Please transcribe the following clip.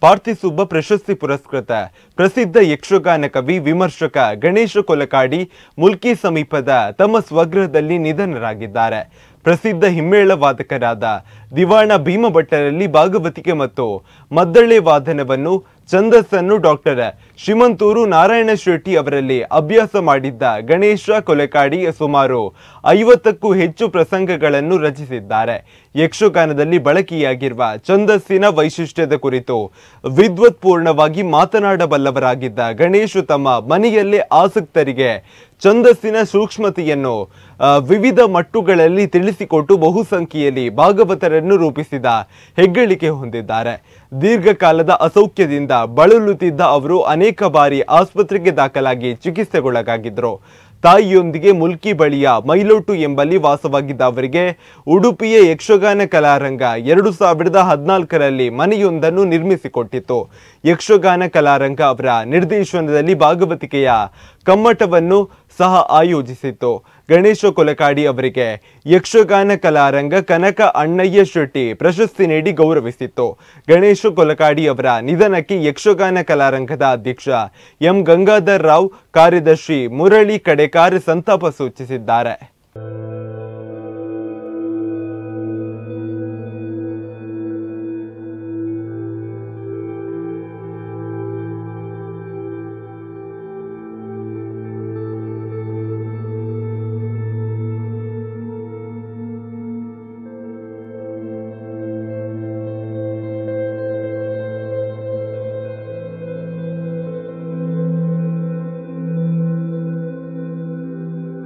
ಪಾರ್ಥಿಸುಬ್ಬ ಪ್ರಶಸ್ತಿ ಪುರಸ್ಕೃತ ಪ್ರಸಿದ್ಧ ಯಕ್ಷಗಾನ ಕವಿ ವಿಮರ್ಶಕ ಗಣೇಶ ಕೊಲಕಾಡಿ ಮುಲ್ಕಿ ಸಮೀಪದ ತಮ್ಮ ಸ್ವಗೃಹದಲ್ಲಿ ನಿಧನರಾಗಿದ್ದಾರೆ. ಪ್ರಸಿದ್ಧ ಹಿಮ್ಮೇಳ ವಾದಕರಾದ ದಿವಾಣ ಭೀಮಭಟ್ಟರಲ್ಲಿ ಭಾಗವತಿಕೆ ಮತ್ತು ಮದ್ದಳೆ ವಾದನವನ್ನು ಛಂದಸ್ಸನ್ನು ಡಾಕ್ಟರ್ ಶ್ರೀಮಂತೂರು ನಾರಾಯಣ ಶೆಟ್ಟಿ ಅವರಲ್ಲಿ ಅಭ್ಯಾಸ ಮಾಡಿದ್ದ ಗಣೇಶ ಕೊಲಕಾಡಿ ಸುಮಾರು 50ಕ್ಕೂ ಹೆಚ್ಚು ಪ್ರಸಂಗಗಳನ್ನು ರಚಿಸಿದ್ದಾರೆ. ಯಕ್ಷಗಾನದಲ್ಲಿ ಬಳಕೆಯಾಗಿರುವ ಛಂದಸ್ಸಿನ ವೈಶಿಷ್ಟ್ಯದ ಕುರಿತು ವಿದ್ವತ್ಪೂರ್ಣವಾಗಿ ಮಾತನಾಡಬಲ್ಲವರಾಗಿದ್ದ ಗಣೇಶ್ ತಮ್ಮ ಮನೆಯಲ್ಲೇ ಆಸಕ್ತರಿಗೆ ಛಂದಸ್ಸಿನ ಸೂಕ್ಷ್ಮತೆಯನ್ನು ವಿವಿಧ ಮಟ್ಟುಗಳಲ್ಲಿ ತಿಳಿಸಿಕೊಟ್ಟು ಬಹುಸಂಖ್ಯೆಯಲ್ಲಿ ಭಾಗವತರನ್ನು ರೂಪಿಸಿದ ಹೆಗ್ಗಳಿಕೆ ಹೊಂದಿದ್ದಾರೆ. ದೀರ್ಘಕಾಲದ ಅಸೌಖ್ಯದಿಂದ ಬಳಲುತ್ತಿದ್ದ ಅವರು ಅನೇಕ ಬಾರಿ ಆಸ್ಪತ್ರೆಗೆ ದಾಖಲಾಗಿ ಚಿಕಿತ್ಸೆಗೊಳಗಾಗಿದ್ದರು. ತಾಯಿಯೊಂದಿಗೆ ಮುಲ್ಕಿ ಬಳಿಯ ಮೈಲೋಟು ಎಂಬಲ್ಲಿ ವಾಸವಾಗಿದ್ದ ಅವರಿಗೆ ಉಡುಪಿಯ ಯಕ್ಷಗಾನ ಕಲಾರಂಗ 2014ರಲ್ಲಿ ಮನೆಯೊಂದನ್ನು ನಿರ್ಮಿಸಿಕೊಟ್ಟಿತ್ತು. ಯಕ್ಷಗಾನ ಕಲಾರಂಗ ಅವರ ನಿರ್ದೇಶನದಲ್ಲಿ ಭಾಗವತಿಕೆಯ ಕಮ್ಮಟವನ್ನು ಸಹ ಆಯೋಜಿಸಿತ್ತು. ಗಣೇಶ ಕೊಲಕಾಡಿ ಅವರಿಗೆ ಯಕ್ಷಗಾನ ಕಲಾರಂಗ ಕನಕ ಅಣ್ಣಯ್ಯ ಶೆಟ್ಟಿ ಪ್ರಶಸ್ತಿ ನೀಡಿ ಗೌರವಿಸಿತ್ತು. ಗಣೇಶ ಕೊಲಕಾಡಿ ಅವರ ನಿಧನಕ್ಕೆ ಯಕ್ಷಗಾನ ಕಲಾರಂಗದ ಅಧ್ಯಕ್ಷ ಎಂ ಗಂಗಾಧರ್ ರಾವ್, ಕಾರ್ಯದರ್ಶಿ ಮುರಳಿ ಕಡೆಕಾರ್ ಸಂತಾಪ ಸೂಚಿಸಿದ್ದಾರೆ.